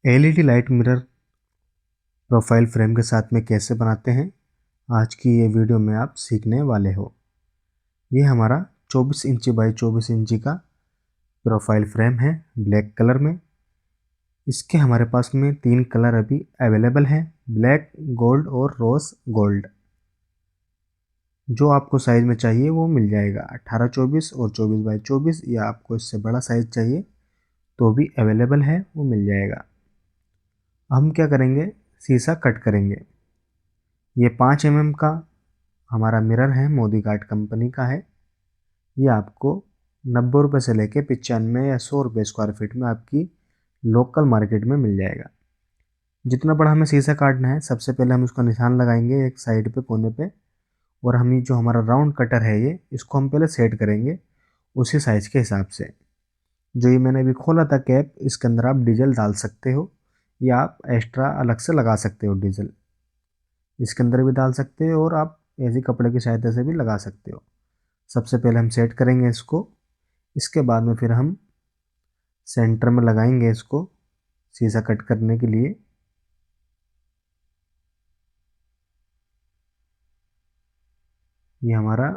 LED light mirror profile frame के साथ में कैसे बनाते हैं, आज की ये वीडियो में आप सीखने वाले हो। ये हमारा 24 इंची बाई 24 इंची का प्रोफाइल फ्रेम है ब्लैक कलर में। इसके हमारे पास में 3 कलर अभी अवेलेबल हैं, ब्लैक, गोल्ड और रोज गोल्ड। जो आपको साइज़ में चाहिए वो मिल जाएगा 18-24 और 24 बाई 24, या आपको इससे बड़ा साइज़ चाहिए तो भी अवेलेबल है, वो मिल जाएगा। हम क्या करेंगे, शीशा कट करेंगे। ये 5 mm का हमारा मिरर है, मोदी कार्ड कंपनी का है। ये आपको 90 रुपये से लेके 95 या 100 रुपये स्क्वायर फीट में आपकी लोकल मार्केट में मिल जाएगा। जितना बड़ा हमें शीशा काटना है, सबसे पहले हम उसका निशान लगाएंगे एक साइड पे कोने पे, और हम ये जो हमारा राउंड कटर है ये इसको हम पहले सेट करेंगे उसी साइज़ के हिसाब से। जो ये मैंने अभी खोला था कैप, इसके अंदर आप डीजल डाल सकते हो या आप एक्स्ट्रा अलग से लगा सकते हो डीजल। इसके अंदर भी डाल सकते हो और आप ऐसे कपड़े की सहायता से भी लगा सकते हो। सबसे पहले हम सेट करेंगे इसको, इसके बाद में फिर हम सेंटर में लगाएंगे इसको शीशा कट करने के लिए। ये हमारा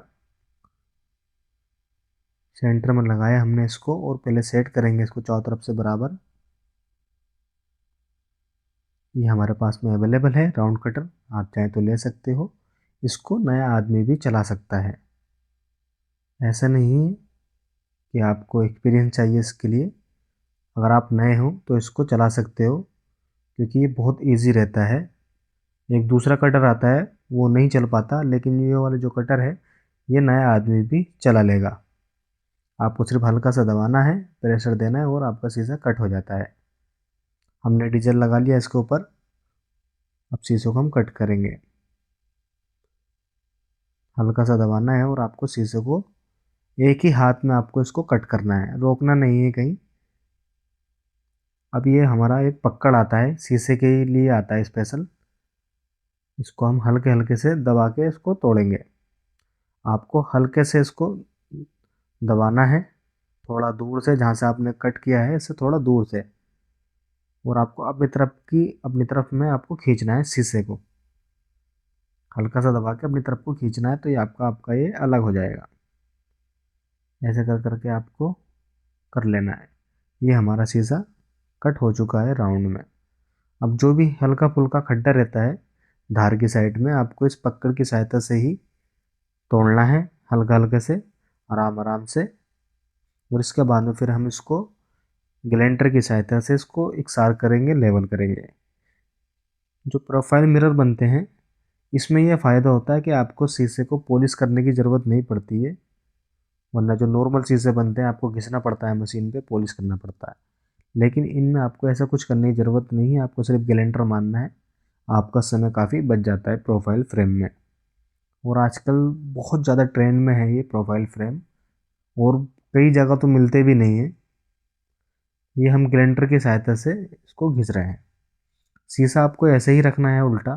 सेंटर में लगाया हमने इसको, और पहले सेट करेंगे इसको चारों तरफ से बराबर। ये हमारे पास में अवेलेबल है राउंड कटर, आप चाहें तो ले सकते हो। इसको नया आदमी भी चला सकता है, ऐसा नहीं है कि आपको एक्सपीरियंस चाहिए इसके लिए। अगर आप नए हो तो इसको चला सकते हो, क्योंकि ये बहुत इजी रहता है। एक दूसरा कटर आता है वो नहीं चल पाता, लेकिन ये वाला जो कटर है ये नया आदमी भी चला लेगा। आपको सिर्फ हल्का सा दबाना है, प्रेशर देना है और आपका शीशा कट हो जाता है। हमने डीजल लगा लिया इसके ऊपर, अब शीशे को हम कट करेंगे। हल्का सा दबाना है और आपको शीशे को एक ही हाथ में आपको इसको कट करना है, रोकना नहीं है कहीं। अब ये हमारा एक पकड़ आता है, शीशे के लिए आता है स्पेशल। इसको हम हल्के हल्के से दबा के इसको तोड़ेंगे। आपको हल्के से इसको दबाना है, थोड़ा दूर से, जहाँ से आपने कट किया है इससे थोड़ा दूर से, और आपको अपनी तरफ में आपको खींचना है शीशे को। हल्का सा दबा के अपनी तरफ को खींचना है, तो ये आपका आपका ये अलग हो जाएगा। ऐसे कर करके आपको कर लेना है। ये हमारा शीशा कट हो चुका है राउंड में। अब जो भी हल्का फुल्का खड्डा रहता है धार की साइड में, आपको इस पकड़ की सहायता से ही तोड़ना है, हल्का हल्के से, आराम आराम से। और इसके बाद में फिर हम इसको ग्लेंटर की सहायता से इसको इकसार करेंगे, लेवल करेंगे। जो प्रोफाइल मिरर बनते हैं इसमें यह फ़ायदा होता है कि आपको शीशे को पॉलिश करने की ज़रूरत नहीं पड़ती है, वरना जो नॉर्मल शीशे बनते हैं आपको घिसना पड़ता है मशीन पे, पॉलिश करना पड़ता है। लेकिन इनमें आपको ऐसा कुछ करने की ज़रूरत नहीं है, आपको सिर्फ ग्लेंटर मारना है, आपका समय काफ़ी बच जाता है प्रोफाइल फ्रेम में। और आजकल बहुत ज़्यादा ट्रेंड में है ये प्रोफाइल फ्रेम, और कई जगह तो मिलते भी नहीं हैं। ये हम ग्लेंटर की सहायता से इसको घिस रहे हैं। शीशा आपको ऐसे ही रखना है उल्टा।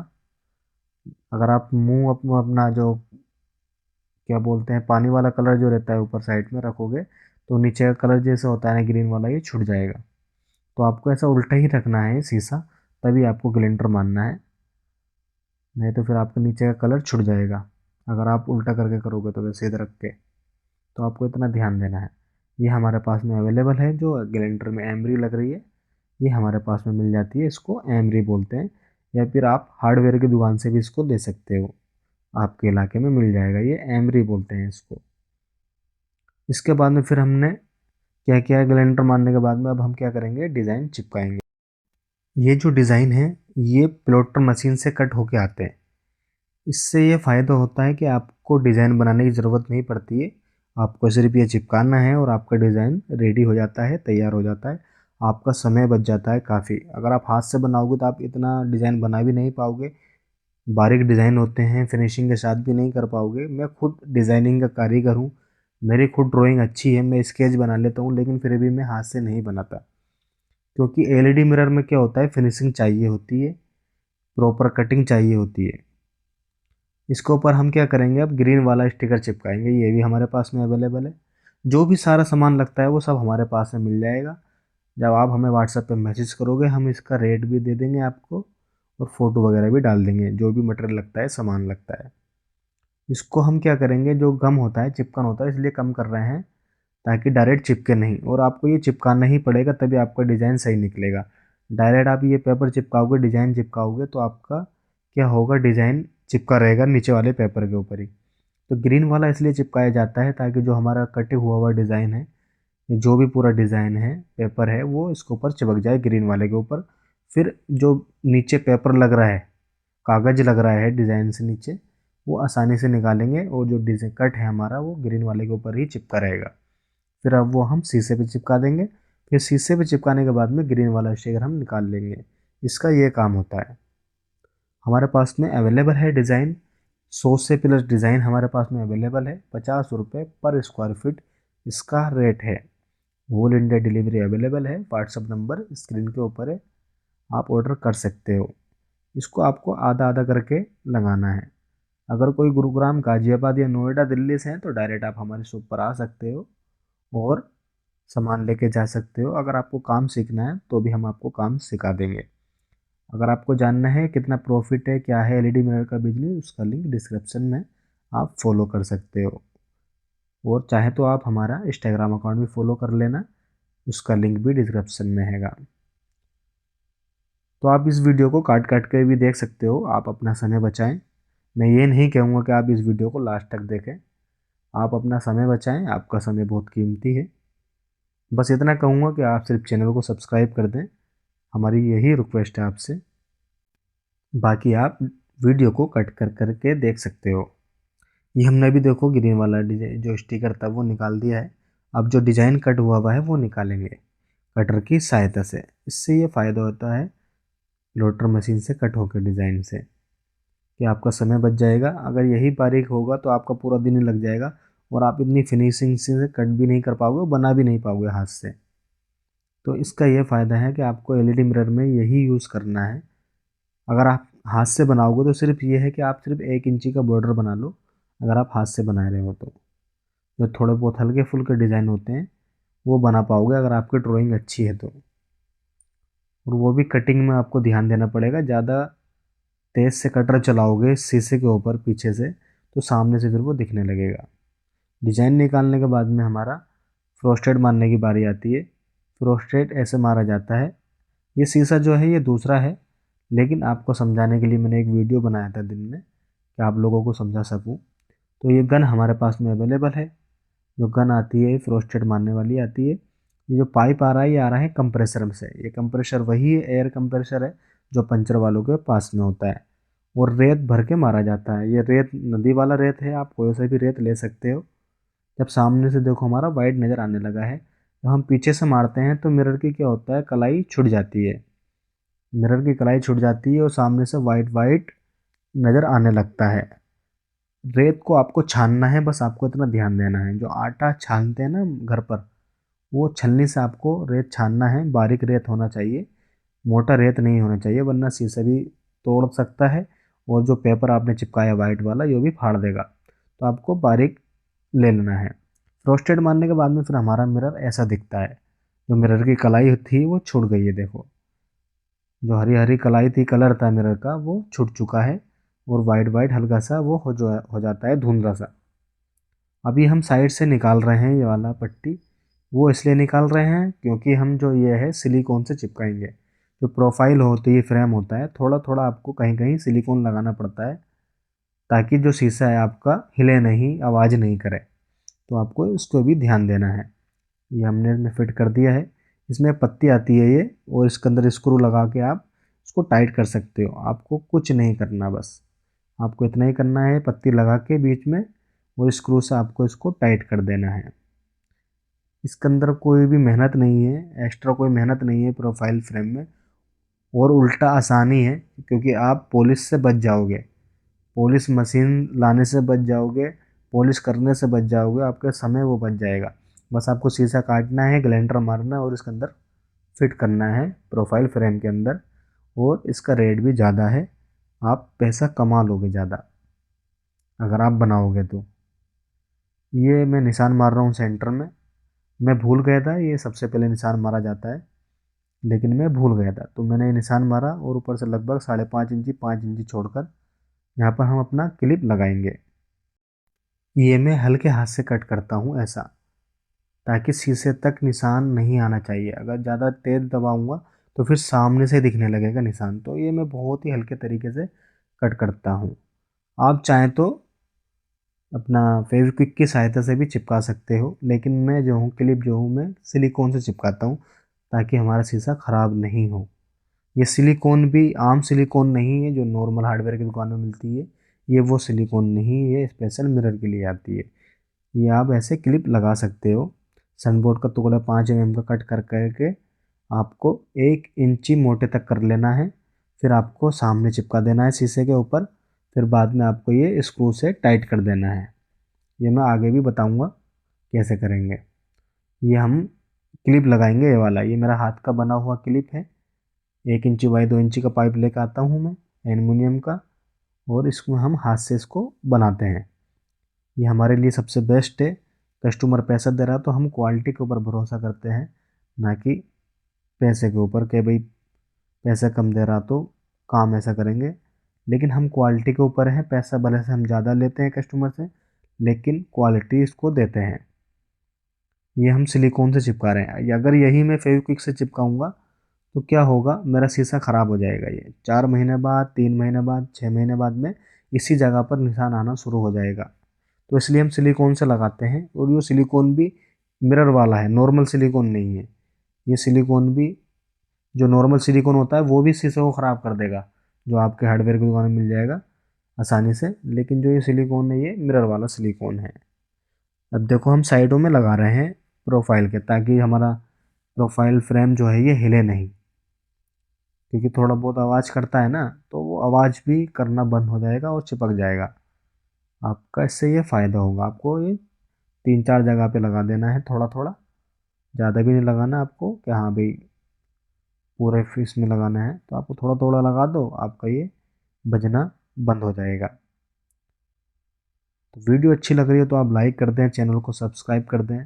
अगर आप मुंह अपना जो क्या बोलते हैं पानी वाला कलर जो रहता है ऊपर साइड में रखोगे, तो नीचे का कलर जैसे होता है ना ग्रीन वाला, ये छूट जाएगा। तो आपको ऐसा उल्टा ही रखना है शीशा, तभी आपको ग्लेंटर मारना है, नहीं तो फिर आपके नीचे का कलर छूट जाएगा अगर आप उल्टा करके करोगे तो, वैसे सीधे रख के। तो आपको इतना ध्यान देना है। ये हमारे पास में अवेलेबल है, जो ग्लेंटर में एमरी लग रही है ये हमारे पास में मिल जाती है, इसको एमरी बोलते हैं। या फिर आप हार्डवेयर की दुकान से भी इसको ले सकते हो, आपके इलाके में मिल जाएगा, ये एमरी बोलते हैं इसको। इसके बाद में फिर हमने क्या किया है, ग्लेंटर मारने के बाद में अब हम क्या करेंगे, डिज़ाइन चिपकाएंगे। ये जो डिज़ाइन है ये प्लॉटर मशीन से कट होके आते हैं। इससे ये फ़ायदा होता है कि आपको डिज़ाइन बनाने की ज़रूरत नहीं पड़ती है, आपको सिर्फ ये चिपकाना है और आपका डिज़ाइन रेडी हो जाता है, तैयार हो जाता है। आपका समय बच जाता है काफ़ी। अगर आप हाथ से बनाओगे तो आप इतना डिज़ाइन बना भी नहीं पाओगे, बारीक डिज़ाइन होते हैं, फिनिशिंग के साथ भी नहीं कर पाओगे। मैं खुद डिज़ाइनिंग का कारीगर हूँ, मेरी खुद ड्राइंग अच्छी है, मैं स्केच बना लेता हूँ, लेकिन फिर भी मैं हाथ से नहीं बनाता। क्योंकि एलईडी मिरर में क्या होता है, फिनिशिंग चाहिए होती है, प्रॉपर कटिंग चाहिए होती है। इसके ऊपर हम क्या करेंगे, अब ग्रीन वाला स्टिकर चिपकाएंगे, ये भी हमारे पास में अवेलेबल है। जो भी सारा सामान लगता है वो सब हमारे पास में मिल जाएगा। जब आप हमें व्हाट्सएप पे मैसेज करोगे हम इसका रेट भी दे देंगे आपको और फ़ोटो वगैरह भी डाल देंगे, जो भी मटेरियल लगता है, सामान लगता है। इसको हम क्या करेंगे, जो गम होता है, चिपकन होता है, इसलिए कम कर रहे हैं ताकि डायरेक्ट चिपके नहीं, और आपको ये चिपकाना ही पड़ेगा तभी आपका डिज़ाइन सही निकलेगा। डायरेक्ट आप ये पेपर चिपकाओगे, डिज़ाइन चिपकाओगे तो आपका क्या होगा, डिज़ाइन चिपका रहेगा नीचे वाले पेपर के ऊपर ही। तो ग्रीन वाला इसलिए चिपकाया जाता है ताकि जो हमारा कटे हुआ डिज़ाइन है, जो भी पूरा डिज़ाइन है, पेपर है, वो इसके ऊपर चिपक जाए ग्रीन वाले के ऊपर। फिर जो नीचे पेपर लग रहा है, कागज़ लग रहा है डिज़ाइन से नीचे, वो आसानी से निकालेंगे और जो डिज़ाइन कट है हमारा वो ग्रीन वाले के ऊपर ही चिपका रहेगा। फिर अब वो हम शीशे पे चिपका देंगे। फिर शीशे पे चिपकाने के बाद में ग्रीन वाला स्टिकर हम निकाल लेंगे। इसका ये काम होता है। हमारे पास में अवेलेबल है डिज़ाइन, 100 से प्लस डिज़ाइन हमारे पास में अवेलेबल है। 50 रुपये पर स्क्वायर फीट इसका रेट है। ऑल इंडिया डिलीवरी अवेलेबल है। व्हाट्सअप नंबर स्क्रीन के ऊपर है, आप ऑर्डर कर सकते हो। इसको आपको आधा आधा करके लगाना है। अगर कोई गुरुग्राम, गाजियाबाद या नोएडा, दिल्ली से हैं तो डायरेक्ट आप हमारे शॉप पर आ सकते हो और सामान लेके जा सकते हो। अगर आपको काम सीखना है तो भी हम आपको काम सिखा देंगे। अगर आपको जानना है कितना प्रॉफिट है, क्या है एलईडी मिरर का बिजनेस, उसका लिंक डिस्क्रिप्शन में आप फॉलो कर सकते हो। और चाहे तो आप हमारा इंस्टाग्राम अकाउंट भी फॉलो कर लेना, उसका लिंक भी डिस्क्रिप्शन में हैगा। तो आप इस वीडियो को काट काट के भी देख सकते हो, आप अपना समय बचाएं। मैं ये नहीं कहूँगा कि आप इस वीडियो को लास्ट तक देखें, आप अपना समय बचाएं, आपका समय बहुत कीमती है। बस इतना कहूँगा कि आप सिर्फ चैनल को सब्सक्राइब कर दें, हमारी यही रिक्वेस्ट है आपसे। बाकी आप वीडियो को कट कर करके देख सकते हो। ये हमने भी देखो ग्रीन वाला डिजाइन जो स्टिकर था वो निकाल दिया है। अब जो डिज़ाइन कट हुआ है वो निकालेंगे कटर की सहायता से। इससे ये फ़ायदा होता है लोटर मशीन से कट होकर डिज़ाइन से, कि आपका समय बच जाएगा। अगर यही बारीक होगा तो आपका पूरा दिन ही लग जाएगा और आप इतनी फिनिशिंग से कट भी नहीं कर पाओगे और बना भी नहीं पाओगे हाथ से। तो इसका ये फ़ायदा है कि आपको एलईडी मिरर में यही यूज़ करना है। अगर आप हाथ से बनाओगे तो सिर्फ ये है कि आप सिर्फ 1 इंची का बॉर्डर बना लो, अगर आप हाथ से बना रहे हो तो। जो थोड़े बहुत हल्के फुल्के डिज़ाइन होते हैं वो बना पाओगे अगर आपकी ड्राइंग अच्छी है तो। और वो भी कटिंग में आपको ध्यान देना पड़ेगा। ज़्यादा तेज़ से कटर चलाओगे शीशे के ऊपर पीछे से तो सामने से फिर वो दिखने लगेगा। डिज़ाइन निकालने के बाद में हमारा फ्रोस्टेड मारने की बारी आती है। फ्रोस्टेड ऐसे मारा जाता है। ये शीशा जो है ये दूसरा है, लेकिन आपको समझाने के लिए मैंने एक वीडियो बनाया था दिन में कि आप लोगों को समझा सकूं। तो ये गन हमारे पास में अवेलेबल है। जो गन आती है फ्रोस्टेड मारने वाली आती है। ये जो पाइप आ रहा है ये आ रहा है कंप्रेसर से। ये कंप्रेसर वही है, एयर कंप्रेसर है जो पंचर वालों के पास में होता है। और रेत भर के मारा जाता है। ये रेत नदी वाला रेत है, आप कोई सा भी रेत ले सकते हो। जब सामने से देखो हमारा वाइट नज़र आने लगा है, जब हम पीछे से मारते हैं तो मिरर की क्या होता है, कलाई छुट जाती है। मिरर की कलाई छुट जाती है और सामने से वाइट वाइट नज़र आने लगता है। रेत को आपको छानना है, बस आपको इतना ध्यान देना है। जो आटा छानते हैं ना घर पर, वो छलनी से आपको रेत छानना है। बारीक रेत होना चाहिए, मोटा रेत नहीं होना चाहिए, वरना शीशा भी तोड़ सकता है और जो पेपर आपने चिपकाया वाइट वाला ये भी फाड़ देगा। तो आपको बारीक ले लेना है। रोस्टेड मारने के बाद में फिर हमारा मिरर ऐसा दिखता है। जो मिरर की कलाई थी वो छूट गई है, देखो जो हरी हरी कलाई थी, कलर था मिरर का, वो छूट चुका है और वाइट वाइट हल्का सा वो हो जाता है धुंधला सा। अभी हम साइड से निकाल रहे हैं ये वाला पट्टी। वो इसलिए निकाल रहे हैं क्योंकि हम जो ये है सिलिकॉन से चिपकाएंगे। जो प्रोफाइल होती है, फ्रेम होता है, थोड़ा थोड़ा आपको कहीं कहीं सिलिकॉन लगाना पड़ता है ताकि जो शीशा है आपका हिले नहीं, आवाज़ नहीं करे। तो आपको इसको भी ध्यान देना है। ये हमने इसमें फिट कर दिया है। इसमें पत्ती आती है ये, और इसके अंदर स्क्रू लगा के आप इसको टाइट कर सकते हो। आपको कुछ नहीं करना, बस आपको इतना ही करना है, पत्ती लगा के बीच में और स्क्रू से आपको इसको टाइट कर देना है। इसके अंदर कोई भी मेहनत नहीं है, एक्स्ट्रा कोई मेहनत नहीं है प्रोफाइल फ्रेम में। और उल्टा आसानी है क्योंकि आप पॉलिश से बच जाओगे, पॉलिश मशीन लाने से बच जाओगे, पॉलिश करने से बच जाओगे, आपका समय वो बच जाएगा। बस आपको शीशा काटना है, ग्लेंडर मारना है और इसके अंदर फिट करना है प्रोफाइल फ्रेम के अंदर। और इसका रेट भी ज़्यादा है, आप पैसा कमा लोगे ज़्यादा अगर आप बनाओगे तो। ये मैं निशान मार रहा हूँ सेंटर में, मैं भूल गया था ये सबसे पहले निशान मारा जाता है। लेकिन मैं भूल गया था, तो मैंने ये निशान मारा और ऊपर से लगभग 5.5 इंची 5 इंची छोड़कर यहाँ पर हम अपना क्लिप लगाएंगे। ये मैं हल्के हाथ से कट करता हूँ ऐसा, ताकि शीशे तक निशान नहीं आना चाहिए। अगर ज़्यादा तेज़ दबाऊंगा तो फिर सामने से दिखने लगेगा निशान। तो ये मैं बहुत ही हल्के तरीके से कट करता हूँ। आप चाहें तो अपना फेविक्विक की सहायता से भी चिपका सकते हो, लेकिन मैं जो हूँ क्लिप जो हूँ मैं सिलिकॉन से चिपकाता हूँ, ताकि हमारा शीशा ख़राब नहीं हो। ये सिलिकॉन भी आम सिलिकॉन नहीं है जो नॉर्मल हार्डवेयर की दुकान में मिलती है। ये वो सिलिकॉन नहीं है, ये स्पेशल मिरर के लिए आती है। ये आप ऐसे क्लिप लगा सकते हो। सनबोर्ड का टुकड़ा 5 mm का कट कर करके आपको 1 इंची मोटे तक कर लेना है। फिर आपको सामने चिपका देना है शीशे के ऊपर। फिर बाद में आपको ये स्क्रू से टाइट कर देना है। ये मैं आगे भी बताऊंगा कैसे करेंगे। ये हम क्लिप लगाएंगे, ये वाला ये मेरा हाथ का बना हुआ क्लिप है। 1 इंची बाई 2 इंची का पाइप लेकर आता हूँ मैं, एल्युमिनियम का, और इसको हम हाथ से इसको बनाते हैं। ये हमारे लिए सबसे बेस्ट है। कस्टमर पैसा दे रहा तो हम क्वालिटी के ऊपर भरोसा करते हैं, ना कि पैसे के ऊपर कि भाई पैसा कम दे रहा तो काम ऐसा करेंगे। लेकिन हम क्वालिटी के ऊपर हैं। पैसा भले से हम ज़्यादा लेते हैं कस्टमर से, लेकिन क्वालिटी इसको देते हैं। ये हम सिलिकॉन से चिपका रहे हैं। अगर यही मैं फेविक्विक से चिपकाऊंगा तो क्या होगा, मेरा शीशा ख़राब हो जाएगा। ये 4 महीने बाद, 3 महीने बाद, 6 महीने बाद में इसी जगह पर निशान आना शुरू हो जाएगा। तो इसलिए हम सिलिकॉन से लगाते हैं। और ये सिलिकॉन भी मिरर वाला है, नॉर्मल सिलिकॉन नहीं है। ये सिलिकॉन भी, जो नॉर्मल सिलिकॉन होता है वो भी शीशे को ख़राब कर देगा, जो आपके हार्डवेयर की दुकान में मिल जाएगा आसानी से। लेकिन जो ये सिलिकॉन है ये मिरर वाला सिलिकॉन है। अब देखो हम साइडों में लगा रहे हैं प्रोफाइल के, ताकि हमारा प्रोफाइल फ्रेम जो है ये हिले नहीं। क्योंकि थोड़ा बहुत आवाज़ करता है ना, तो वो आवाज़ भी करना बंद हो जाएगा और चिपक जाएगा। आपका इससे ये फ़ायदा होगा। आपको ये 3-4 जगह पे लगा देना है, थोड़ा थोड़ा, ज़्यादा भी नहीं लगाना आपको कि हाँ भाई पूरे फिश में लगाना है। तो आपको थोड़ा थोड़ा लगा दो, आपका ये बजना बंद हो जाएगा। तो वीडियो अच्छी लग रही है तो आप लाइक कर दें, चैनल को सब्सक्राइब कर दें।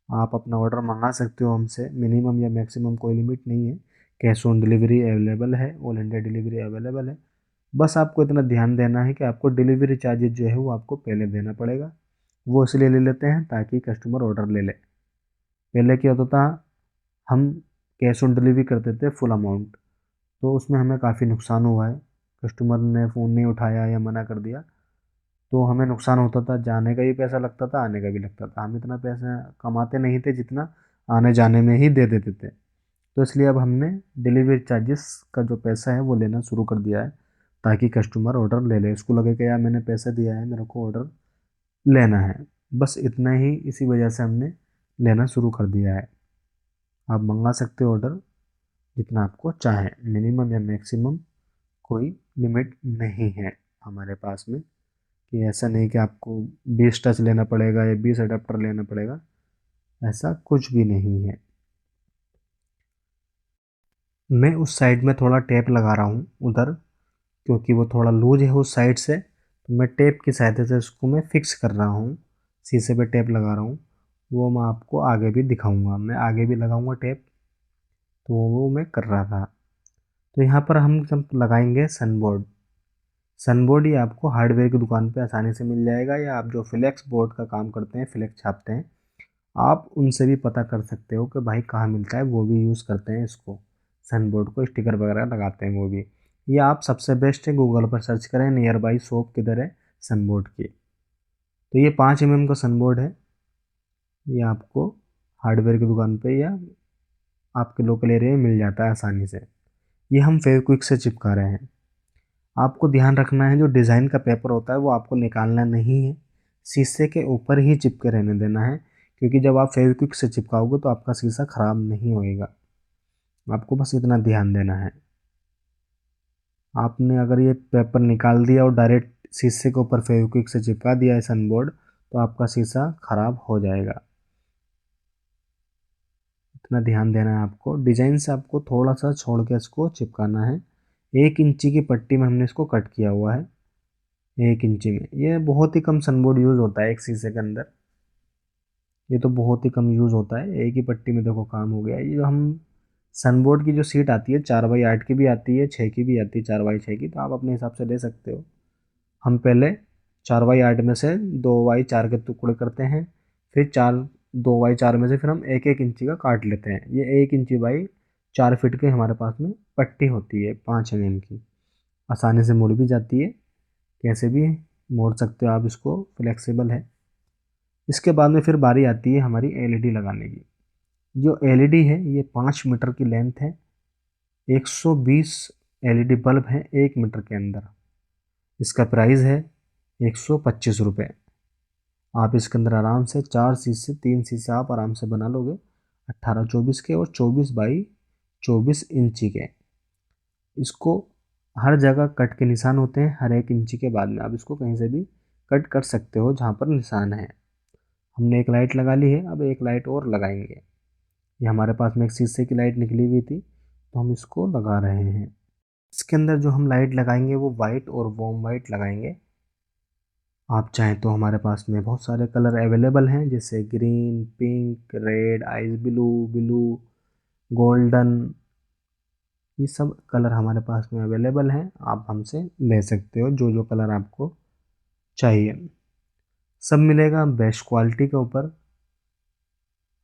आप अपना ऑर्डर मंगा सकते हो हमसे, मिनिमम या मैक्सिमम कोई लिमिट नहीं है। कैश ऑन डिलीवरी अवेलेबल है, ऑल इंडिया डिलीवरी अवेलेबल है। बस आपको इतना ध्यान देना है कि आपको डिलीवरी चार्जेज जो है वो आपको पहले देना पड़ेगा। वो इसलिए ले लेते हैं ताकि कस्टमर ऑर्डर ले ले। पहले क्या होता था, हम कैश ऑन डिलीवरी करते थे फुल अमाउंट, तो उसमें हमें काफ़ी नुकसान हुआ है। कस्टमर ने फ़ोन नहीं उठाया या मना कर दिया तो हमें नुकसान होता था। जाने का भी पैसा लगता था, आने का भी लगता था। हम इतना पैसा कमाते नहीं थे जितना आने जाने में ही दे देते थे। तो इसलिए अब हमने डिलीवरी चार्जेस का जो पैसा है वो लेना शुरू कर दिया है, ताकि कस्टमर ऑर्डर ले ले। उसको लगे कि यार मैंने पैसा दिया है, मेरे को ऑर्डर लेना है। बस इतना ही, इसी वजह से हमने लेना शुरू कर दिया है। आप मंगा सकते हो ऑर्डर जितना आपको चाहें, मिनिमम या मैक्सिमम कोई लिमिट नहीं है हमारे पास में। कि ऐसा नहीं कि आपको 20 टच लेना पड़ेगा या 20 अडेप्टर लेना पड़ेगा, ऐसा कुछ भी नहीं है। मैं उस साइड में थोड़ा टेप लगा रहा हूँ उधर, क्योंकि वो थोड़ा लूज है उस साइड से। तो मैं टेप की सहायता से उसको मैं फिक्स कर रहा हूँ, शीशे पे टेप लगा रहा हूँ। वो मैं आपको आगे भी दिखाऊंगा, मैं आगे भी लगाऊंगा टेप। तो वो मैं कर रहा था। तो यहाँ पर हम जब लगाएंगे सनबोर्ड, सनबोर्ड ये आपको हार्डवेयर की दुकान पे आसानी से मिल जाएगा, या आप जो फ्लेक्स बोर्ड का काम करते हैं, फ्लेक्स छापते हैं, आप उनसे भी पता कर सकते हो कि भाई कहाँ मिलता है। वो भी यूज़ करते हैं इसको, सनबोर्ड को स्टिकर वगैरह लगाते हैं वो भी। ये आप सबसे बेस्ट है, गूगल पर सर्च करें नियर बाई शॉप किधर है सनबोर्ड की। तो ये 5 mm का सनबोर्ड है। ये आपको हार्डवेयर की दुकान पे या आपके लोकल एरिया में मिल जाता है आसानी से। ये हम फेविक्विक से चिपका रहे हैं। आपको ध्यान रखना है, जो डिज़ाइन का पेपर होता है वो आपको निकालना नहीं है, शीशे के ऊपर ही चिपके रहने देना है। क्योंकि जब आप फेविक्विक से चिपकाओगे तो आपका शीशा ख़राब नहीं होएगा। आपको बस इतना ध्यान देना है। आपने अगर ये पेपर निकाल दिया और डायरेक्ट शीशे के ऊपर फेविक्विक से चिपका दिया है सनबोर्ड, तो आपका शीशा ख़राब हो जाएगा। इतना ध्यान देना है आपको। डिज़ाइन से आपको थोड़ा सा छोड़ के इसको चिपकाना है। 1 इंची की पट्टी में हमने इसको कट किया हुआ है, 1 इंची में। ये बहुत ही कम सनबोर्ड यूज़ होता है एक शीशे के अंदर। ये तो बहुत ही कम यूज़ होता है, एक ही पट्टी में देखो काम हो गया। ये जो हम सनबोर्ड की जो सीट आती है 4x8 की भी आती है, 6 की भी आती है, 4x6 की, तो आप अपने हिसाब से ले सकते हो। हम पहले 4x8 में से 2x4 के टुकड़े करते हैं, फिर 2x4 में से फिर हम 1-1 इंची का काट लेते हैं। ये 1 इंची बाई 4 फीट के हमारे पास में पट्टी होती है 5 mm की, आसानी से मुड़ भी जाती है, कैसे भी मोड़ सकते हो आप इसको, फ्लेक्सिबल है। इसके बाद में फिर बारी आती है हमारी एलईडी लगाने की। जो एलईडी है ये 5 मीटर की लेंथ है, 120 एलईडी बल्ब है 1 मीटर के अंदर। इसका प्राइस है 125 रुपये। आप इसके अंदर आराम से 4 शीशे 3 शीशे आप आराम से बना लोगे, 18-24 के और 24x24 इंची के। इसको हर जगह कट के निशान होते हैं, हर 1 इंची के बाद में आप इसको कहीं से भी कट कर सकते हो जहाँ पर निशान है। हमने एक लाइट लगा ली है, अब एक लाइट और लगाएंगे। ये हमारे पास में एक शीशे की लाइट निकली हुई थी, तो हम इसको लगा रहे हैं। इसके अंदर जो हम लाइट लगाएंगे वो वाइट और वॉर्म वाइट लगाएंगे। आप चाहें तो हमारे पास में बहुत सारे कलर अवेलेबल हैं, जैसे green, pink, red, ice blue, blue, golden, ये सब कलर हमारे पास में अवेलेबल हैं। आप हमसे ले सकते हो जो जो कलर आपको चाहिए, सब मिलेगा बेस्ट क्वालिटी के ऊपर।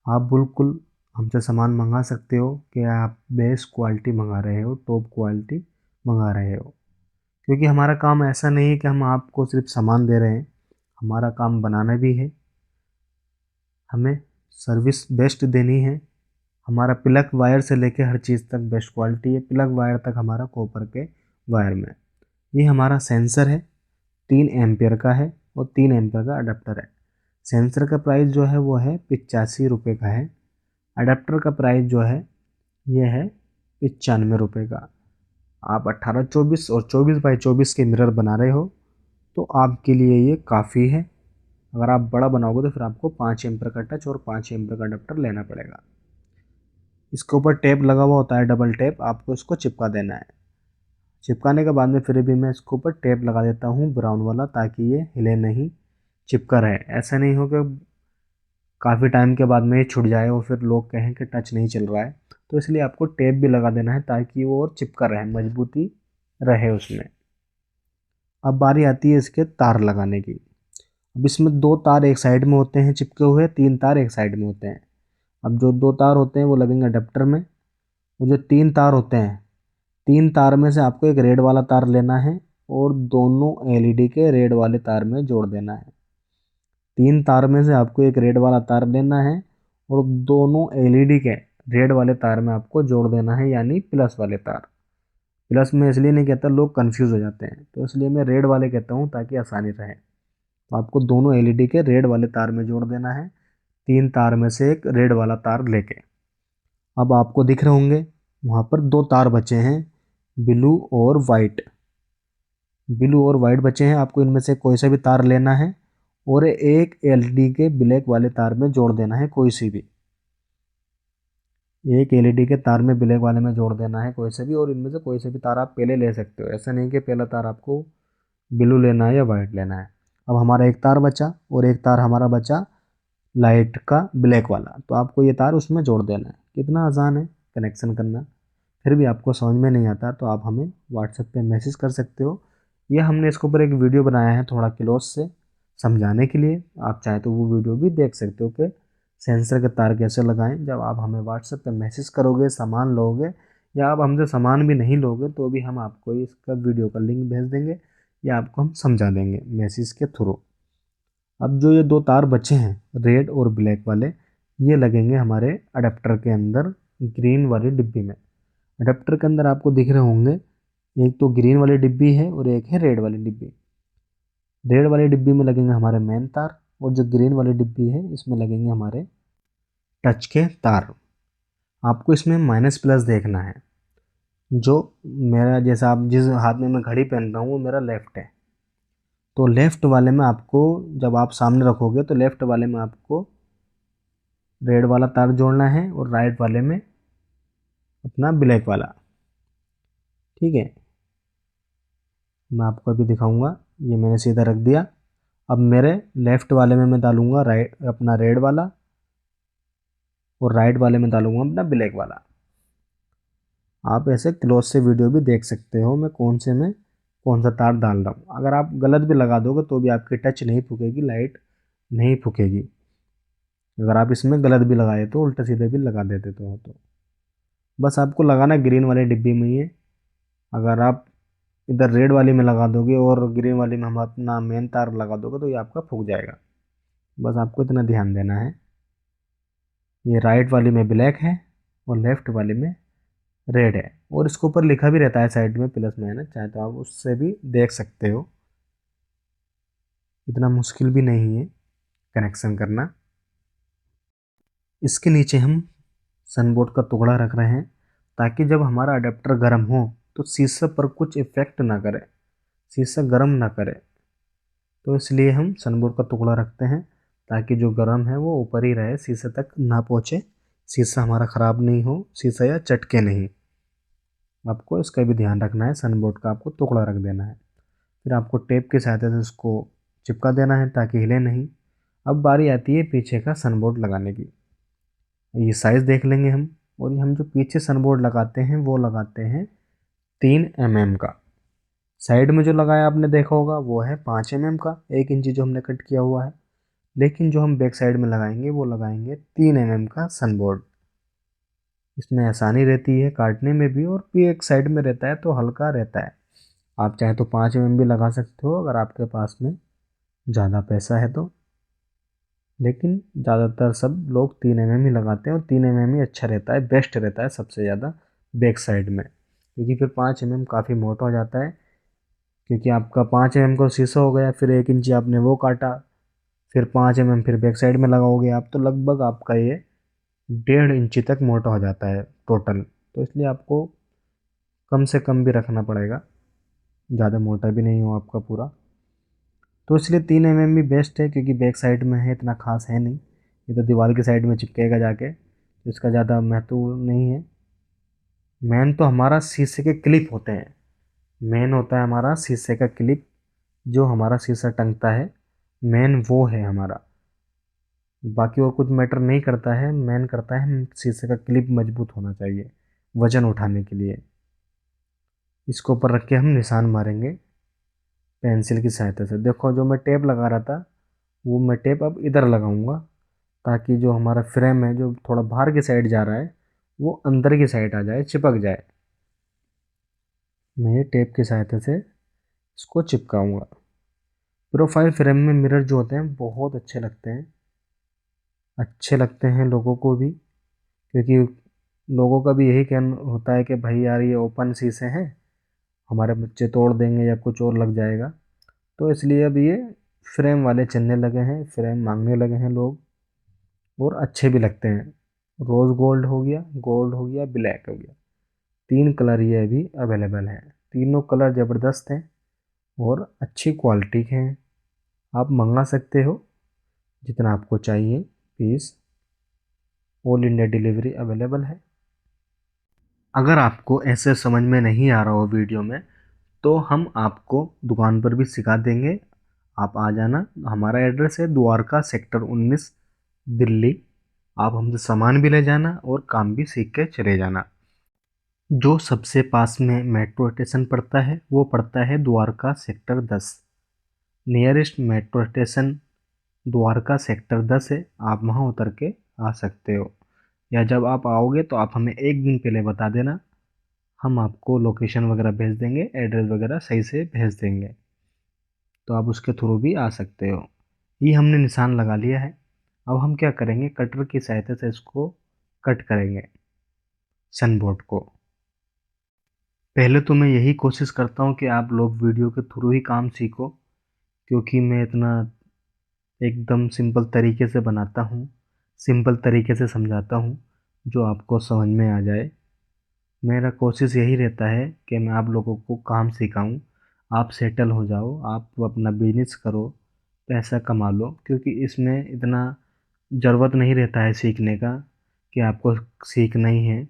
आप बिल्कुल हमसे सामान मंगा सकते हो कि आप बेस्ट क्वालिटी मंगा रहे हो, टॉप क्वालिटी मंगा रहे हो, क्योंकि हमारा काम ऐसा नहीं है कि हम आपको सिर्फ सामान दे रहे हैं, हमारा काम बनाना भी है, हमें सर्विस बेस्ट देनी है। हमारा प्लग वायर से लेके हर चीज़ तक बेस्ट क्वालिटी है, प्लग वायर तक हमारा कॉपर के वायर में। ये हमारा सेंसर है, 3 एम्पियर का है और 3 एम्पियर का अडेप्टर है। सेंसर का प्राइस जो है वो है 85 रुपये का है। अडेप्टर का प्राइस जो है ये है 95 रुपये का। आप 18-24 और 24x24 के मिरर बना रहे हो तो आपके लिए ये काफ़ी है। अगर आप बड़ा बनाओगे तो फिर आपको 5 एम्पियर का टच और 5 एम्पियर का अडेप्टर लेना पड़ेगा। इसके ऊपर टेप लगा हुआ होता है, डबल टेप, आपको इसको चिपका देना है। चिपकाने के बाद में फिर भी मैं इसके ऊपर टेप लगा देता हूँ ब्राउन वाला, ताकि ये हिले नहीं, चिपका रहे। ऐसा नहीं हो कि काफ़ी टाइम के बाद में ये छूट जाए और फिर लोग कहें कि टच नहीं चल रहा है, तो इसलिए आपको टेप भी लगा देना है ताकि वो और चिपका रहे, मजबूती रहे उसमें। अब बारी आती है इसके तार लगाने की। अब इसमें 2 तार एक साइड में होते हैं चिपके हुए, 3 तार एक साइड में होते हैं। अब जो 2 तार होते हैं वो लगेंगे अडेप्टर में, और जो 3 तार होते हैं, 3 तार में से आपको एक रेड वाला तार लेना है और दोनों एलईडी के रेड वाले तार में जोड़ देना है। 3 तार में से आपको एक रेड वाला तार लेना है और दोनों एलईडी के रेड वाले तार में आपको जोड़ देना है, यानी प्लस वाले तार। प्लस में इसलिए नहीं कहता, लोग कंफ्यूज हो जाते हैं, तो इसलिए मैं रेड वाले कहता हूँ ताकि आसानी रहे। तो आपको दोनों एलईडी के रेड वाले तार में जोड़ देना है, 3 तार में से एक रेड वाला तार लेके। अब आपको दिख रहे होंगे वहाँ पर 2 तार बचे हैं, ब्लू और वाइट। ब्लू और वाइट बचे हैं, आपको इनमें से कोई सा भी तार लेना है और एक एलईडी के ब्लैक वाले तार में जोड़ देना है, कोई सी भी एक एलईडी के तार में ब्लैक वाले में जोड़ देना है कोई से भी, और इनमें से कोई से भी तार आप पहले ले सकते हो। ऐसा नहीं कि पहला तार आपको ब्लू लेना है या वाइट लेना है। अब हमारा एक तार बचा और एक तार हमारा बचा लाइट का ब्लैक वाला, तो आपको ये तार उसमें जोड़ देना है। कितना आसान है कनेक्शन करना। फिर भी आपको समझ में नहीं आता तो आप हमें व्हाट्सएप पे मैसेज कर सकते हो, या हमने इसके ऊपर एक वीडियो बनाया है थोड़ा क्लोज से समझाने के लिए, आप चाहे तो वो वीडियो भी देख सकते हो कि सेंसर के तार कैसे लगाएं। जब आप हमें व्हाट्सएप पे मैसेज करोगे, सामान लोगे, या आप हमसे सामान भी नहीं लोगे, तो भी हम आपको इसका वीडियो का लिंक भेज देंगे या आपको हम समझा देंगे मैसेज के थ्रू। अब जो ये 2 तार बचे हैं रेड और ब्लैक वाले, ये लगेंगे हमारे अडेप्टर के अंदर, ग्रीन वाली डिब्बी में। अडेप्टर के अंदर आपको दिख रहे होंगे, एक तो ग्रीन वाली डिब्बी है और एक है रेड वाली डिब्बी। रेड वाली डिब्बी में लगेंगे हमारे मेन तार, और जो ग्रीन वाली डिब्बी है इसमें लगेंगे हमारे टच के तार। आपको इसमें माइनस प्लस देखना है। जो मेरा, जैसा आप जिस हाथ में मैं घड़ी पहन रहा हूँ वो मेरा लेफ्ट है, तो लेफ्ट वाले में आपको, जब आप सामने रखोगे तो लेफ्ट वाले में आपको रेड वाला तार जोड़ना है और राइट वाले में अपना ब्लैक वाला। ठीक है, मैं आपको अभी दिखाऊंगा। ये मैंने सीधा रख दिया। अब मेरे लेफ्ट वाले में मैं डालूंगा राइट अपना रेड वाला, और राइट वाले में डालूंगा अपना ब्लैक वाला। आप ऐसे क्लोज से वीडियो भी देख सकते हो मैं कौन सा तार डाल रहा हूँ। अगर आप गलत भी लगा दोगे तो भी आपकी टच नहीं फूकेगी, लाइट नहीं फूकेगी। अगर आप इसमें गलत भी लगाए तो उल्टे सीधे भी लगा देते तो बस आपको लगाना ग्रीन वाले डिब्बी में ही है। अगर आप इधर रेड वाली में लगा दोगे और ग्रीन वाली में हम अपना मेन तार लगा दोगे तो ये आपका फूक जाएगा। बस आपको इतना ध्यान देना है। ये राइट वाली में ब्लैक है और लेफ्ट वाली में रेड है, और इसके ऊपर लिखा भी रहता है साइड में प्लस माइनस, चाहे तो आप उससे भी देख सकते हो। इतना मुश्किल भी नहीं है कनेक्शन करना। इसके नीचे हम सनबोर्ड का टुकड़ा रख रहे हैं ताकि जब हमारा अडेप्टर गर्म हो तो शीशे पर कुछ इफेक्ट ना करे, शीशा गर्म ना करे। तो इसलिए हम सनबोर्ड का टुकड़ा रखते हैं ताकि जो गर्म है वो ऊपर ही रहे, शीशे तक ना पहुँचे, शीशा हमारा ख़राब नहीं हो, शीशा या चटके नहीं। आपको इसका भी ध्यान रखना है, सनबोर्ड का आपको टुकड़ा रख देना है। फिर आपको टेप की सहायता से इसको चिपका देना है ताकि हिले नहीं। अब बारी आती है पीछे का सनबोर्ड लगाने की। ये साइज़ देख लेंगे हम, और ये हम जो पीछे सनबोर्ड लगाते हैं वो लगाते हैं 3 mm का। साइड में जो लगाया आपने देखा होगा वो है 5 mm का, 1 इंची जो हमने कट किया हुआ है। लेकिन जो हम बैक साइड में लगाएंगे वो लगाएंगे 3 mm का सनबोर्ड। इसमें आसानी रहती है काटने में भी, और भी एक साइड में रहता है तो हल्का रहता है। आप चाहे तो 5 mm भी लगा सकते हो अगर आपके पास में ज़्यादा पैसा है तो, लेकिन ज़्यादातर सब लोग 3 mm ही लगाते हैं, और 3 mm ही अच्छा रहता है, बेस्ट रहता है सबसे ज़्यादा बैक साइड में। क्योंकि फिर 5 mm काफ़ी मोटा हो जाता है, क्योंकि आपका 5 mm का शीशा हो गया, फिर 1 इंची आपने वो काटा, फिर 5 mm फिर बैक साइड में लगाओगे आप, तो लगभग आपका ये 1.5 इंची तक मोटा हो जाता है टोटल। तो इसलिए आपको कम से कम भी रखना पड़ेगा, ज़्यादा मोटा भी नहीं हो आपका पूरा। तो इसलिए 3 mm भी बेस्ट है, क्योंकि बैक साइड में है, इतना खास है नहीं। ये तो दीवार की साइड में चिपकेगा जाके, तो इसका ज़्यादा महत्व नहीं है। मेन तो हमारा शीशे के क्लिप होते हैं, मेन होता है हमारा शीशे का क्लिप, जो हमारा शीशा टंगता है, मेन वो है हमारा। बाकी और कुछ मैटर नहीं करता है, मेन करता है शीशे का क्लिप मजबूत होना चाहिए वज़न उठाने के लिए। इसको ऊपर रख के हम निशान मारेंगे पेंसिल की सहायता से। देखो जो मैं टेप लगा रहा था वो मैं टेप अब इधर लगाऊंगा, ताकि जो हमारा फ्रेम है जो थोड़ा बाहर की साइड जा रहा है वो अंदर की साइड आ जाए, चिपक जाए। मैं ये टेप की सहायता से इसको चिपकाऊंगा। प्रोफाइल फ्रेम में मिरर जो होते हैं बहुत अच्छे लगते हैं, अच्छे लगते हैं लोगों को भी, क्योंकि लोगों का भी यही कहना होता है कि भाई यार ये ओपन शीशे हैं, हमारे बच्चे तोड़ देंगे या कुछ और लग जाएगा। तो इसलिए अब ये फ्रेम वाले चलने लगे हैं, फ्रेम मांगने लगे हैं लोग, और अच्छे भी लगते हैं। रोज़ गोल्ड हो गया, ब्लैक हो गया, 3 कलर ये अभी अवेलेबल हैं। तीनों कलर ज़बरदस्त हैं और अच्छी क्वालिटी के हैं। आप मंगा सकते हो जितना आपको चाहिए piece, all India delivery available है। अगर आपको ऐसे समझ में नहीं आ रहा हो वीडियो में, तो हम आपको दुकान पर भी सिखा देंगे। आप आ जाना, हमारा एड्रेस है द्वारका सेक्टर 19 दिल्ली। आप हमसे सामान भी ले जाना और काम भी सीख के चले जाना। जो सबसे पास में मेट्रो स्टेशन पड़ता है वो पड़ता है Dwarka sector 10। Nearest metro station Dwarka sector 10 है, आप वहाँ उतर के आ सकते हो। या जब आप आओगे तो आप हमें एक दिन पहले बता देना, हम आपको लोकेशन वगैरह भेज देंगे, एड्रेस वगैरह सही से भेज देंगे, तो आप उसके थ्रू भी आ सकते हो। ये हमने निशान लगा लिया है। अब हम क्या करेंगे, कटर की सहायता से इसको कट करेंगे सनबोर्ड को। पहले तो मैं यही कोशिश करता हूँ कि आप लोग वीडियो के थ्रू ही काम सीखो, क्योंकि मैं इतना एकदम सिंपल तरीके से बनाता हूँ, सिंपल तरीके से समझाता हूँ जो आपको समझ में आ जाए। मेरा कोशिश यही रहता है कि मैं आप लोगों को काम सिखाऊं, आप सेटल हो जाओ, आप अपना बिजनेस करो, पैसा कमा लो। क्योंकि इसमें इतना ज़रूरत नहीं रहता है सीखने का, कि आपको सीखना ही है।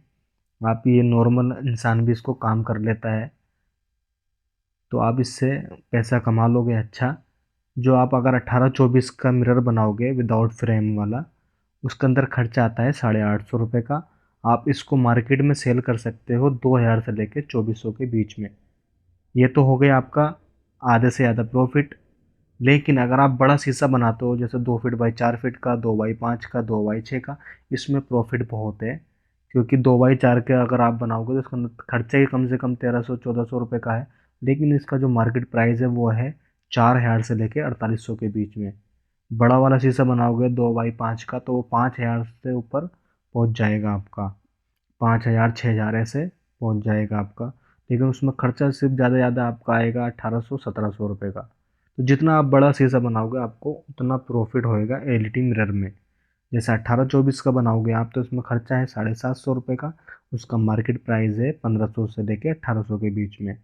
आप ये नॉर्मल इंसान भी इसको काम कर लेता है, तो आप इससे पैसा कमा लोगे अच्छा। जो आप अगर 18-24 का मिरर बनाओगे विदाउट फ्रेम वाला, उसके अंदर खर्चा आता है 850 रुपये का। आप इसको मार्केट में सेल कर सकते हो 2000 से लेकर 2400 के बीच में। ये तो हो गया आपका आधे से ज़्यादा प्रॉफिट। लेकिन अगर आप बड़ा शीशा बनाते हो, जैसे 2 फीट बाई 4 फीट का, 2 बाई 5 का, 2 बाई 6 का, इसमें प्रॉफिट बहुत है। क्योंकि 2 बाई 4 के अगर आप बनाओगे तो इसका खर्चा ही कम से कम 1300-1400 रुपये का है। लेकिन इसका जो मार्केट प्राइस है वो है 4000 से लेकर 4800 के बीच में। बड़ा वाला शीशा बनाओगे 2 बाई 5 का तो वो 5000 से ऊपर पहुंच जाएगा आपका, 5000 6000 ऐसे पहुंच जाएगा आपका। लेकिन उसमें खर्चा सिर्फ ज़्यादा ज़्यादा आपका आएगा 1800-1700 रुपये का। तो जितना आप बड़ा शीशा बनाओगे आपको उतना प्रॉफिट होएगा एलईडी मिरर में। जैसे 18-24 का बनाओगे आप तो इसमें खर्चा है 750 रुपये का, उसका मार्केट प्राइस है 1500 से लेके 1800 के बीच में।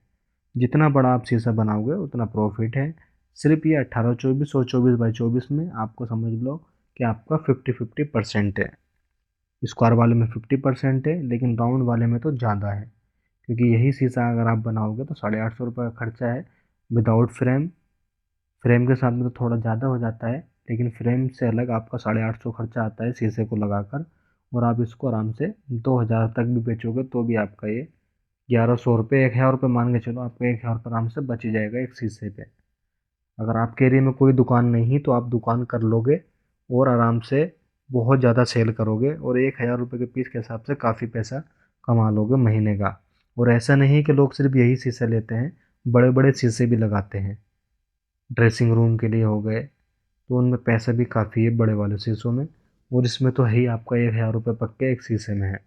जितना बड़ा आप शीशा बनाओगे उतना प्रॉफिट है। सिर्फ ये 18-24 और 24 बाई 24 में आपको समझ लो कि आपका 50-50% है। स्क्वायर वाले में 50% है, लेकिन राउंड वाले में तो ज़्यादा है। क्योंकि यही शीशा अगर आप बनाओगे तो 850 रुपये का खर्चा है विदाउट फ्रेम। फ्रेम के साथ में तो थोड़ा ज़्यादा हो जाता है, लेकिन फ्रेम से अलग आपका 850 खर्चा आता है शीशे को लगाकर। और आप इसको आराम से 2000 तक भी बेचोगे तो भी आपका ये 1100 रुपये, 1000 रुपये मान के चलो, आपका 1000 रुपये आराम से बच ही जाएगा एक शीशे पे। अगर आपके एरिया में कोई दुकान नहीं तो आप दुकान कर लोगे और आराम से बहुत ज़्यादा सेल करोगे, और 1000 रुपये के पीस के हिसाब से काफ़ी पैसा कमा लोगे महीने का। और ऐसा नहीं कि लोग सिर्फ यही शीशे लेते हैं, बड़े बड़े शीशे भी लगाते हैं, ड्रेसिंग रूम के लिए हो गए, तो उनमें पैसा भी काफ़ी है बड़े वाले शीशों में। और इसमें तो है ही आपका 1000 रुपये पक्के एक शीशे में है।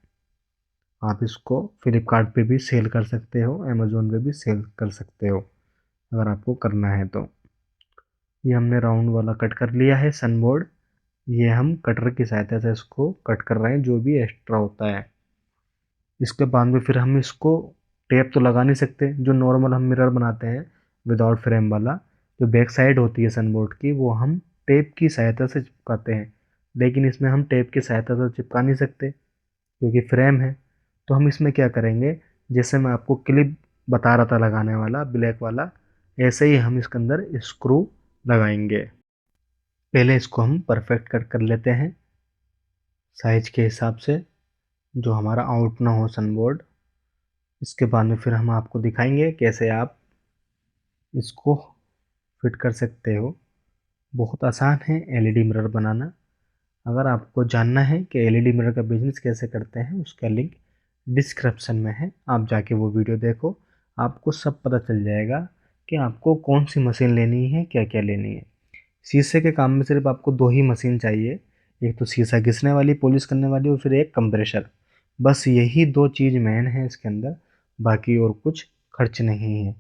आप इसको फ्लिपकार्ट पे भी सेल कर सकते हो, अमेज़ोन पे भी सेल कर सकते हो अगर आपको करना है तो। ये हमने राउंड वाला कट कर लिया है सनबोर्ड। ये हम कटर की सहायता से इसको कट कर रहे हैं जो भी एक्स्ट्रा होता है। इसके बाद में फिर हम इसको टेप तो लगा नहीं सकते, जो नॉर्मल हम मिरर बनाते हैं विदाउट फ्रेम वाला, जो बैक साइड होती है सनबोर्ड की, वो हम टेप की सहायता से चिपकाते हैं। लेकिन इसमें हम टेप की सहायता से चिपका नहीं सकते क्योंकि फ्रेम है। तो हम इसमें क्या करेंगे, जैसे मैं आपको क्लिप बता रहा था लगाने वाला ब्लैक वाला, ऐसे ही हम इसके अंदर स्क्रू लगाएंगे। पहले इसको हम परफेक्ट कट कर लेते हैं साइज के हिसाब से, जो हमारा आउट ना हो सनबोर्ड। इसके बाद में फिर हम आपको दिखाएंगे कैसे आप इसको फिट कर सकते हो। बहुत आसान है एलईडी मिरर बनाना। अगर आपको जानना है कि एलईडी मिरर का बिजनेस कैसे करते हैं, उसका लिंक डिस्क्रिप्शन में है, आप जाके वो वीडियो देखो, आपको सब पता चल जाएगा कि आपको कौन सी मशीन लेनी है, क्या क्या लेनी है। शीशे के काम में सिर्फ आपको दो ही मशीन चाहिए, एक तो शीशा घिसने वाली पॉलिश करने वाली और फिर एक कंप्रेशर। बस यही दो चीज़ मेन है इसके अंदर, बाकी और कुछ खर्च नहीं है।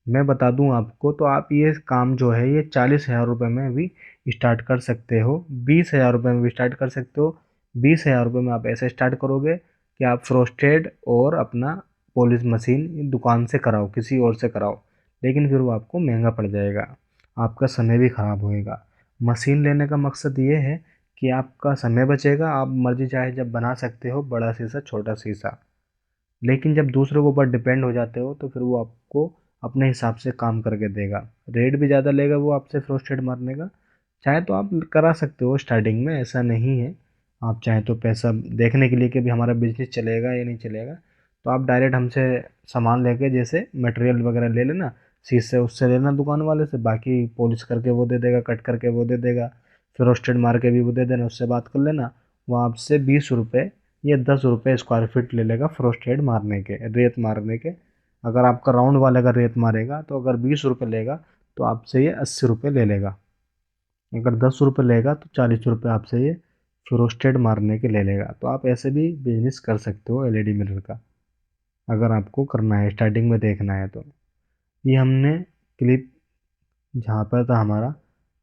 मैं बता दूं आपको तो आप ये काम जो है ये 40,000 रुपये में भी स्टार्ट कर सकते हो, 20,000 रुपये में भी स्टार्ट कर सकते हो। 20,000 रुपये में आप ऐसे स्टार्ट करोगे कि आप फ्रोस्टेड और अपना पॉलिश मशीन दुकान से कराओ, किसी और से कराओ, लेकिन फिर वो आपको महंगा पड़ जाएगा, आपका समय भी ख़राब होएगा। मशीन लेने का मकसद ये है कि आपका समय बचेगा, आप मर्जी चाहे जब बना सकते हो, बड़ा शीशा छोटा शीशा। लेकिन जब दूसरों के ऊपर डिपेंड हो जाते हो तो फिर वो आपको अपने हिसाब से काम करके देगा, रेट भी ज़्यादा लेगा वो आपसे फ्रोस्टेड मारने का। चाहे तो आप करा सकते हो स्टार्टिंग में, ऐसा नहीं है। आप चाहे तो पैसा देखने के लिए कि भी हमारा बिजनेस चलेगा या नहीं चलेगा, तो आप डायरेक्ट हमसे सामान लेके जैसे मटेरियल वगैरह ले लेना, शीशे उससे लेना दुकान वाले से, बाकी पॉलिश करके वो दे देगा, कट करके वो दे देगा, फ्रोस्टेड मार के भी वो दे देना, उससे बात कर लेना। वो आपसे 20 रुपये या 10 रुपये स्क्वायर फीट ले लेगा फ्रोस्टेड मारने के, रेत मारने के। अगर आपका राउंड वाले का रेत मारेगा तो अगर 20 रुपये लेगा तो आपसे ये 80 रुपये ले लेगा। अगर 10 रुपये लेगा तो 40 रुपये आपसे ये फ्रोस्टेड मारने के ले लेगा। तो आप ऐसे भी बिजनेस कर सकते हो एलईडी मिरर का, अगर आपको करना है स्टार्टिंग में देखना है तो। ये हमने क्लिप जहाँ पर था हमारा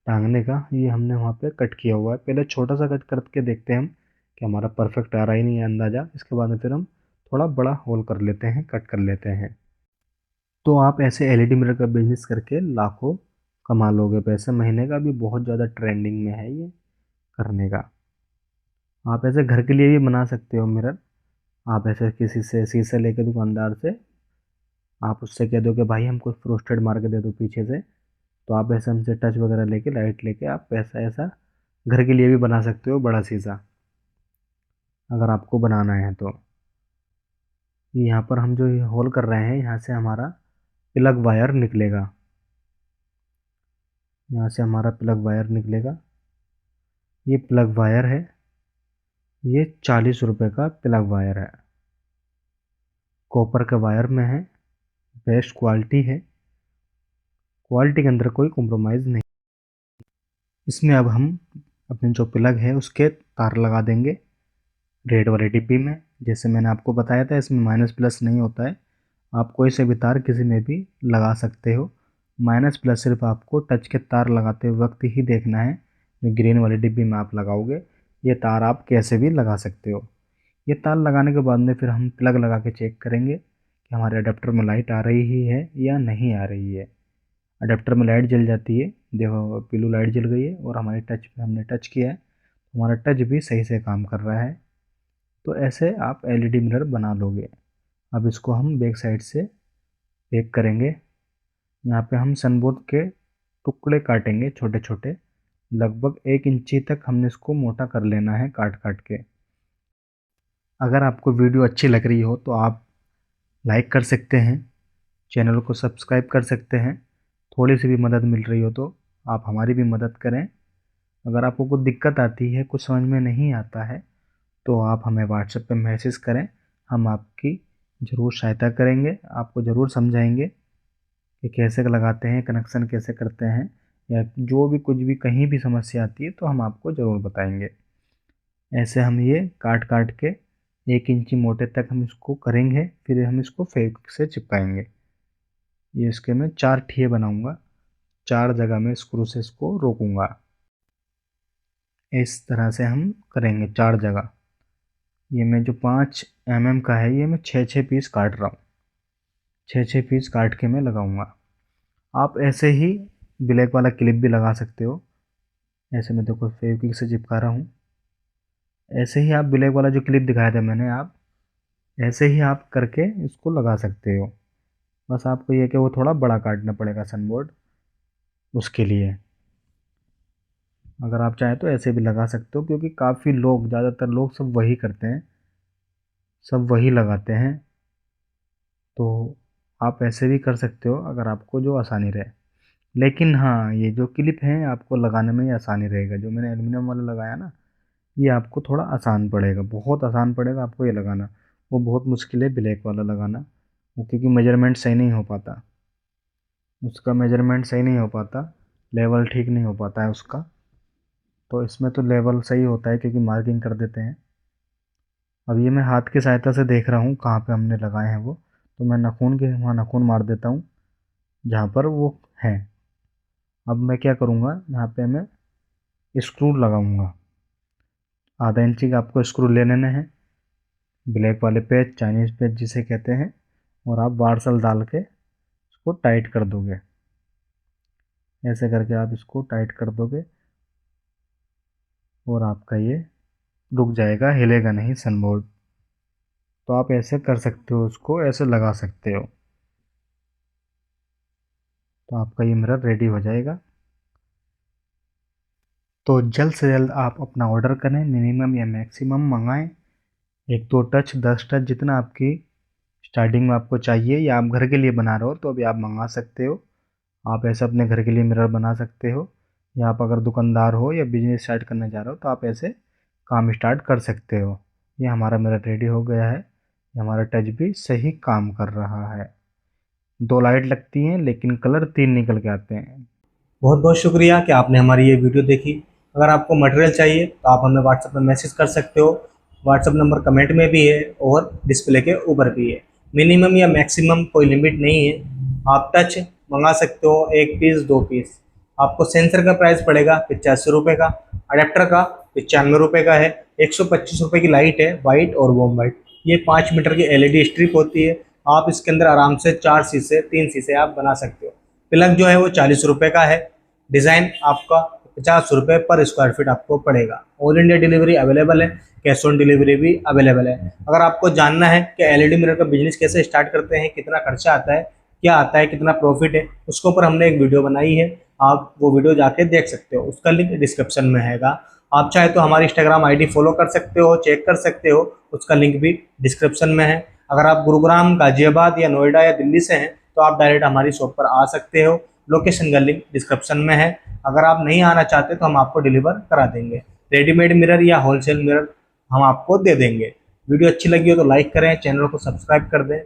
टांगने का, ये हमने वहाँ पे कट किया हुआ है। पहले छोटा सा कट करके देखते हैं हम कि हमारा परफेक्ट आ रहा ही नहीं है अंदाज़ा। इसके बाद में फिर हम थोड़ा बड़ा होल कर लेते हैं, कट कर लेते हैं। तो आप ऐसे एलईडी मिरर का बिजनेस करके लाखों कमा लोगे पैसे महीने का। भी बहुत ज़्यादा ट्रेंडिंग में है ये करने का। आप ऐसे घर के लिए भी बना सकते हो मिरर। आप ऐसे किसी से शीशे लेके दुकानदार से आप उससे कह दो कि भाई हमको फ्रोस्टेड मार के दे दो पीछे से, तो आप ऐसे हमसे टच वगैरह लेके लाइट लेके आप पैसा ऐसा घर के लिए भी बना सकते हो बड़ा शीशा। अगर आपको बनाना है तो। यहाँ पर हम जो ये होल कर रहे हैं, यहाँ से हमारा प्लग वायर निकलेगा, यहाँ से हमारा प्लग वायर निकलेगा। ये प्लग वायर है, ये 40 रुपये का प्लग वायर है, कॉपर के वायर में है, बेस्ट क्वालिटी है, क्वालिटी के अंदर कोई कॉम्प्रोमाइज़ नहीं। इसमें अब हम अपने जो प्लग है उसके तार लगा देंगे रेड वाले डिब्बी में। जैसे मैंने आपको बताया था, इसमें माइनस प्लस नहीं होता है, आप कोई से भी तार किसी में भी लगा सकते हो। माइनस प्लस सिर्फ आपको टच के तार लगाते वक्त ही देखना है। जो ग्रीन वाली डिब्बी में आप लगाओगे, ये तार आप कैसे भी लगा सकते हो। ये तार लगाने के बाद में फिर हम प्लग लगा के चेक करेंगे कि हमारे अडेप्टर में लाइट आ रही ही है या नहीं आ रही है। अडेप्टर में लाइट जल जाती है, देखो ब्लू लाइट जल गई है, और हमारे टच पे हमने टच किया है, हमारा टच भी सही से काम कर रहा है। तो ऐसे आप एलईडी मिरर बना लोगे। अब इसको हम बैक साइड से पैक करेंगे। यहाँ पे हम सनबोर्ड के टुकड़े काटेंगे छोटे छोटे, लगभग 1 इंची तक हमने इसको मोटा कर लेना है काट काट के। अगर आपको वीडियो अच्छी लग रही हो तो आप लाइक कर सकते हैं, चैनल को सब्सक्राइब कर सकते हैं। थोड़ी सी भी मदद मिल रही हो तो आप हमारी भी मदद करें। अगर आपको कुछ दिक्कत आती है, कुछ समझ में नहीं आता है, तो आप हमें व्हाट्सएप पे मैसेज करें, हम आपकी ज़रूर सहायता करेंगे, आपको ज़रूर समझाएंगे कि कैसे लगाते हैं, कनेक्शन कैसे करते हैं, या जो भी कुछ भी कहीं भी समस्या आती है तो हम आपको ज़रूर बताएंगे। ऐसे हम ये काट काट के 1 इंची मोटे तक हम इसको करेंगे, फिर हम इसको फेविक्विक से चिपकाएंगे। ये इसके मैं 4 ठिये बनाऊंगा, 4 जगह में स्क्रू से इसको रोकूंगा। इस तरह से हम करेंगे 4 जगह। ये मैं जो 5 mm का है, ये मैं 6-6 पीस काट रहा हूँ, 6-6 पीस काट के मैं लगाऊंगा। आप ऐसे ही ब्लैक वाला क्लिप भी लगा सकते हो। ऐसे मैं देखो फेविक्विक से चिपका रहा हूँ। ऐसे ही आप ब्लैक वाला जो क्लिप दिखाया था मैंने, आप ऐसे ही आप करके इसको लगा सकते हो। बस आपको ये कि वो थोड़ा बड़ा काटना पड़ेगा सनबोर्ड, उसके लिए। अगर आप चाहें तो ऐसे भी लगा सकते हो, क्योंकि काफ़ी लोग, ज़्यादातर लोग सब वही करते हैं, सब वही लगाते हैं। तो आप ऐसे भी कर सकते हो अगर आपको जो आसानी रहे। लेकिन हाँ, ये जो क्लिप हैं आपको लगाने में ही आसानी रहेगा। जो मैंने एल्युमिनियम वाला लगाया ना, ये आपको थोड़ा आसान पड़ेगा, बहुत आसान पड़ेगा आपको ये लगाना। वो बहुत मुश्किल है ब्लैक वाला लगाना, वो क्योंकि मेजरमेंट सही नहीं हो पाता, उसका मेजरमेंट सही नहीं हो पाता, लेवल ठीक नहीं हो पाता है उसका। तो इसमें तो लेवल सही होता है क्योंकि मार्किंग कर देते हैं। अब ये मैं हाथ की सहायता से देख रहा हूँ कहाँ पे हमने लगाए हैं वो, तो मैं नाखून के वहाँ नाखून मार देता हूँ जहाँ पर वो है। अब मैं क्या करूँगा, यहाँ पे मैं स्क्रू लगाऊंगा। आधा इंची का आपको स्क्रू ले लेने हैं, ब्लैक वाले पेच, चाइनीज़ पेच जिसे कहते हैं, और आप वार्सल डाल के इसको टाइट कर दोगे। ऐसे करके आप इसको टाइट कर दोगे और आपका ये रुक जाएगा, हिलेगा नहीं सनबोर्ड। तो आप ऐसे कर सकते हो, उसको ऐसे लगा सकते हो, तो आपका ये मिरर रेडी हो जाएगा। तो जल्द से जल्द आप अपना ऑर्डर करें, मिनिमम या मैक्सिमम मंगाएं। 1-2 टच, 10 टच, जितना आपकी स्टार्टिंग में आपको चाहिए, या आप घर के लिए बना रहे हो तो अभी आप मंगा सकते हो। आप ऐसे अपने घर के लिए मिरर बना सकते हो, या आप अगर दुकानदार हो या बिजनेस स्टार्ट करना चाह रहे हो तो आप ऐसे काम स्टार्ट कर सकते हो। ये हमारा मिरर रेडी हो गया है, ये हमारा टच भी सही काम कर रहा है। 2 लाइट लगती हैं लेकिन कलर 3 निकल के आते हैं। बहुत बहुत शुक्रिया कि आपने हमारी ये वीडियो देखी। अगर आपको मटेरियल चाहिए तो आप हमें व्हाट्सएप में मैसेज कर सकते हो। व्हाट्सएप नंबर कमेंट में भी है और डिस्प्ले के ऊपर भी है। मिनिमम या मैक्सिमम कोई लिमिट नहीं है, आप टच मंगा सकते हो, 1 पीस 2 पीस। आपको सेंसर का प्राइस पड़ेगा 85 रुपये का, अडेप्टर का 95 रुपये का है, 125 रुपये की लाइट है, वाइट और वॉर्म वाइट। ये 5 मीटर की LED स्ट्रिप होती है। आप इसके अंदर आराम से 4 शीशे 3 शीशे आप बना सकते हो। प्लग जो है वो 40 रुपये का है। डिज़ाइन आपका 50 रुपये पर स्क्वायर फीट आपको पड़ेगा। ऑल इंडिया डिलीवरी अवेलेबल है, कैश ऑन डिलीवरी भी अवेलेबल है। अगर आपको जानना है कि LED मिरर का बिजनेस कैसे स्टार्ट करते हैं, कितना खर्चा आता है, क्या आता है, कितना प्रॉफिट है, उसके ऊपर हमने एक वीडियो बनाई है, आप वो वीडियो जाके देख सकते हो। उसका लिंक डिस्क्रिप्शन में हैगा, आप चाहे तो हमारी इंस्टाग्राम आईडी फॉलो कर सकते हो, चेक कर सकते हो, उसका लिंक भी डिस्क्रिप्शन में है। अगर आप गुरुग्राम, गाजियाबाद या नोएडा या दिल्ली से हैं तो आप डायरेक्ट हमारी शॉप पर आ सकते हो, लोकेशन का लिंक डिस्क्रिप्शन में है। अगर आप नहीं आना चाहते तो हम आपको डिलीवर करा देंगे। रेडीमेड मिरर या होलसेल मिरर हम आपको दे देंगे। वीडियो अच्छी लगी हो तो लाइक करें, चैनल को सब्सक्राइब कर दें।